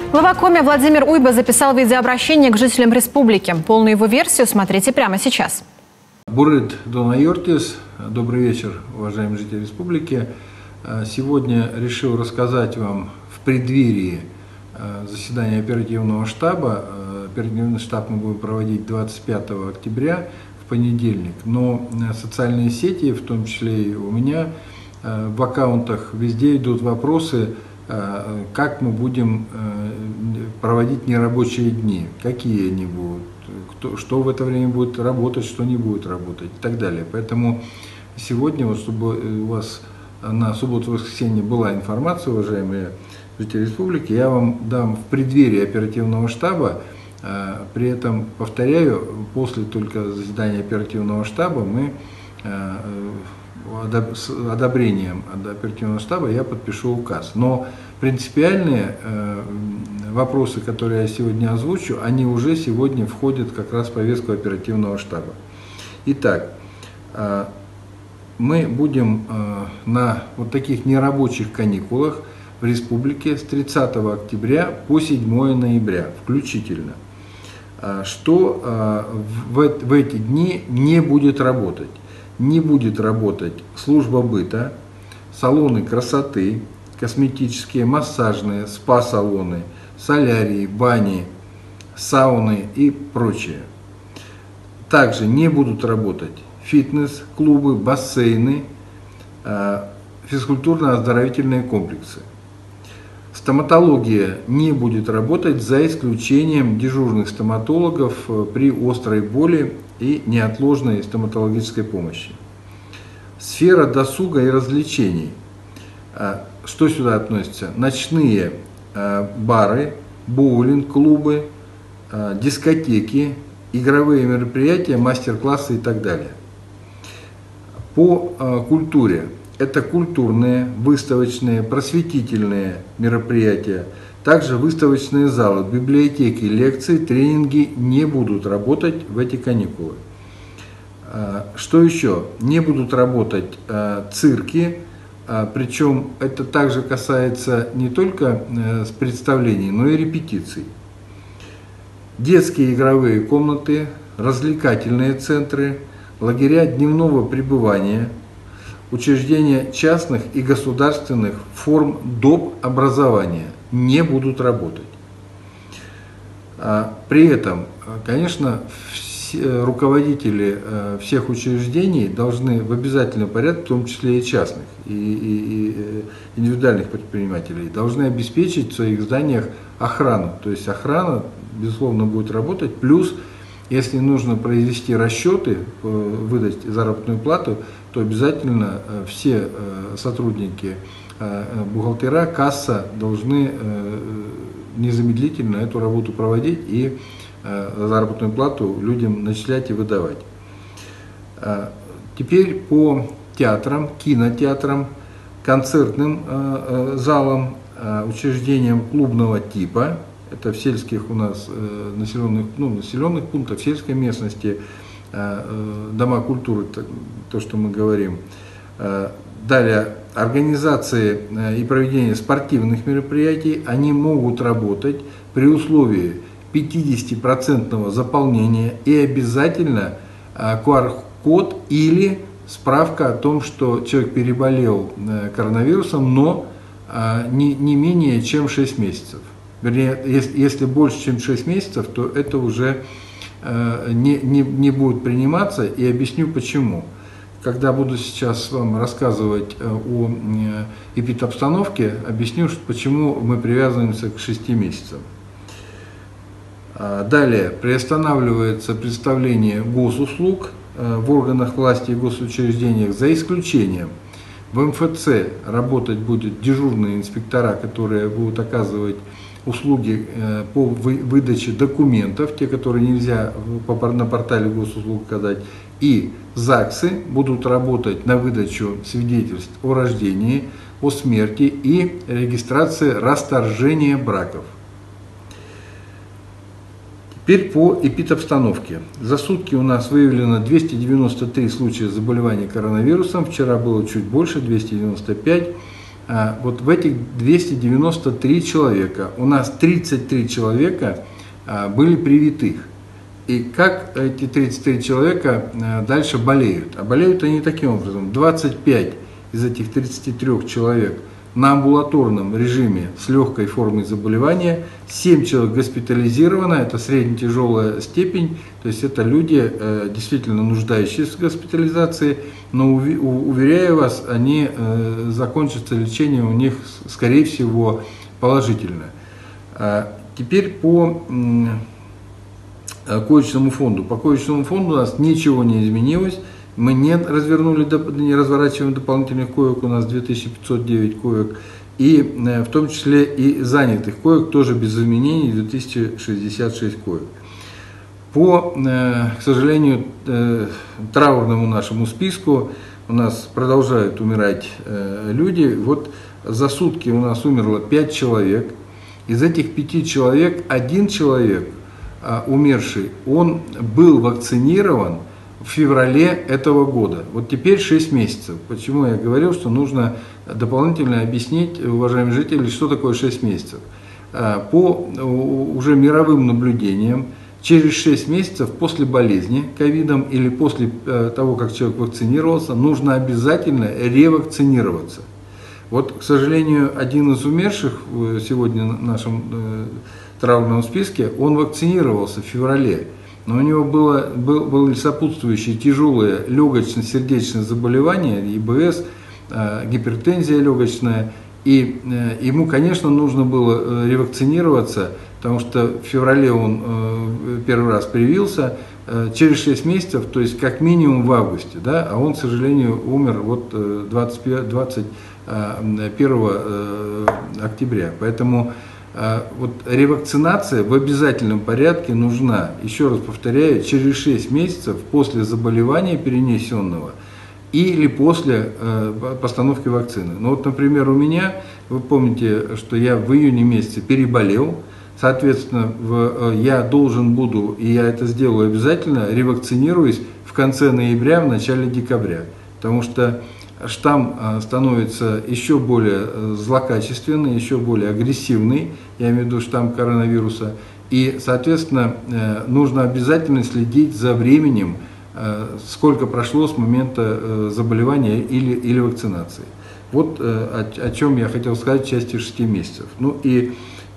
Глава Коми Владимир Уйба записал видеообращение к жителям республики. Полную его версию смотрите прямо сейчас. Бурыт Донайортис, добрый вечер, уважаемые жители республики. Сегодня решил рассказать вам в преддверии заседания оперативного штаба. Оперативный штаб мы будем проводить 25 октября, в понедельник. Но социальные сети, в том числе и у меня, в аккаунтах везде идут вопросы, как мы будем проводить нерабочие дни, какие они будут, что в это время будет работать, что не будет работать и так далее. Поэтому сегодня, вот, чтобы у вас на субботу и воскресенье была информация, уважаемые жители республики, я вам дам в преддверии оперативного штаба. При этом, повторяю, после только заседания оперативного штаба мы с одобрением оперативного штаба я подпишу указ. Но принципиальные вопросы, которые я сегодня озвучу, они уже сегодня входят как раз в повестку оперативного штаба. Итак, мы будем на вот таких нерабочих каникулах в республике с 30 октября по 7 ноября включительно. Что в эти дни не будет работать? Не будет работать служба быта, салоны красоты, косметические, массажные, спа-салоны, солярии, бани, сауны и прочее. Также не будут работать фитнес, клубы, бассейны, физкультурно-оздоровительные комплексы. Стоматология не будет работать за исключением дежурных стоматологов при острой боли и неотложной стоматологической помощи. Сфера досуга и развлечений. Что сюда относится? Ночные бары, боулинг, клубы, дискотеки, игровые мероприятия, мастер-классы и так далее. По культуре. Это культурные, выставочные, просветительные мероприятия. Также выставочные залы, библиотеки, лекции, тренинги не будут работать в эти каникулы. Что еще? Не будут работать цирки, причем это также касается не только представлений, но и репетиций. Детские игровые комнаты, развлекательные центры, лагеря дневного пребывания, учреждения частных и государственных форм доп. Образования не будут работать. При этом, конечно, руководители всех учреждений должны в обязательном порядке, в том числе и частных, и индивидуальных предпринимателей, должны обеспечить в своих зданиях охрану. То есть охрана, безусловно, будет работать. Плюс, если нужно произвести расчеты, выдать заработную плату, то обязательно все сотрудники, бухгалтера, касса должны незамедлительно эту работу проводить и заработную плату людям начислять и выдавать. Теперь по театрам, кинотеатрам, концертным залам, учреждениям клубного типа, это в сельских у нас населенных пунктах, в сельской местности, дома культуры, то, что мы говорим. Далее, организации и проведение спортивных мероприятий, они могут работать при условии 50% заполнения и обязательно QR-код или справка о том, что человек переболел коронавирусом, но не менее чем 6 месяцев. Вернее, если больше чем 6 месяцев, то это уже не будет приниматься, и объясню почему. Когда буду сейчас вам рассказывать о эпидобстановке, объясню, почему мы привязываемся к 6 месяцам. Далее, приостанавливается предоставление госуслуг в органах власти и госучреждениях, за исключением в МФЦ работать будут дежурные инспектора, которые будут оказывать услуги по выдаче документов, те, которые нельзя на портале госуслуг оказать, и ЗАГСы будут работать на выдачу свидетельств о рождении, о смерти и регистрации расторжения браков. Теперь по эпидобстановке. За сутки у нас выявлено 293 случая заболевания коронавирусом, вчера было чуть больше, 295. вот в этих 293 человека у нас 33 человека были привитых. И как эти 33 человека дальше болеют? А болеют они таким образом. 25 из этих 33 человек на амбулаторном режиме с легкой формой заболевания, 7 человек госпитализировано, это средне-тяжелая степень, то есть это люди, действительно нуждающиеся в госпитализации, но, уверяю вас, они закончатся лечение у них, скорее всего, положительно. Теперь по коечному фонду. По коечному фонду у нас ничего не изменилось. Мы не разворачиваем дополнительных коек, у нас 2509 коек, и в том числе и занятых коек тоже без изменений 2066 коек. По, к сожалению, траурному нашему списку у нас продолжают умирать люди. Вот за сутки у нас умерло 5 человек. Из этих 5 человек 1 человек, умерший, он был вакцинирован в феврале этого года. Вот теперь 6 месяцев. Почему я говорил, что нужно дополнительно объяснить, уважаемые жители, что такое 6 месяцев. По уже мировым наблюдениям, через 6 месяцев после болезни ковидом или после того, как человек вакцинировался, нужно обязательно ревакцинироваться. Вот, к сожалению, один из умерших сегодня в нашем траурном списке, он вакцинировался в феврале. Но у него были сопутствующие тяжелые легочно-сердечные заболевания, ИБС, гипертензия легочная. И ему, конечно, нужно было ревакцинироваться, потому что в феврале он первый раз привился, через 6 месяцев, то есть как минимум в августе, да, а он, к сожалению, умер вот 21 октября. Поэтому вот ревакцинация в обязательном порядке нужна, еще раз повторяю, через 6 месяцев после заболевания перенесенного или после постановки вакцины. Ну вот, например, у меня, вы помните, что я в июне месяце переболел, соответственно, я должен буду, и я это сделаю обязательно, ревакцинируюсь в конце ноября, в начале декабря, потому что штамм становится еще более злокачественный, еще более агрессивный, я имею в виду штамм коронавируса, и, соответственно, нужно обязательно следить за временем, сколько прошло с момента заболевания или вакцинации. Вот о чем я хотел сказать в части 6 месяцев. Ну и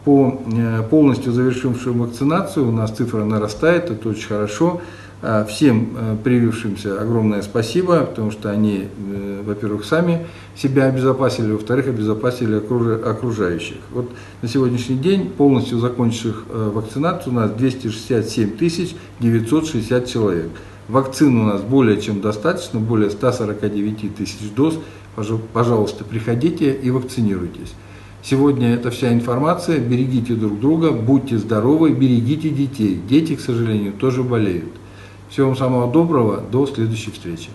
по полностью завершившим вакцинацию у нас цифра нарастает, это очень хорошо. Всем привившимся огромное спасибо, потому что они, во-первых, сами себя обезопасили, во-вторых, обезопасили окружающих. Вот на сегодняшний день полностью закончивших вакцинацию у нас 267 960 человек. Вакцин у нас более чем достаточно, более 149 тысяч доз. Пожалуйста, приходите и вакцинируйтесь. Сегодня это вся информация. Берегите друг друга, будьте здоровы, берегите детей. Дети, к сожалению, тоже болеют. Всего вам самого доброго, до следующей встречи.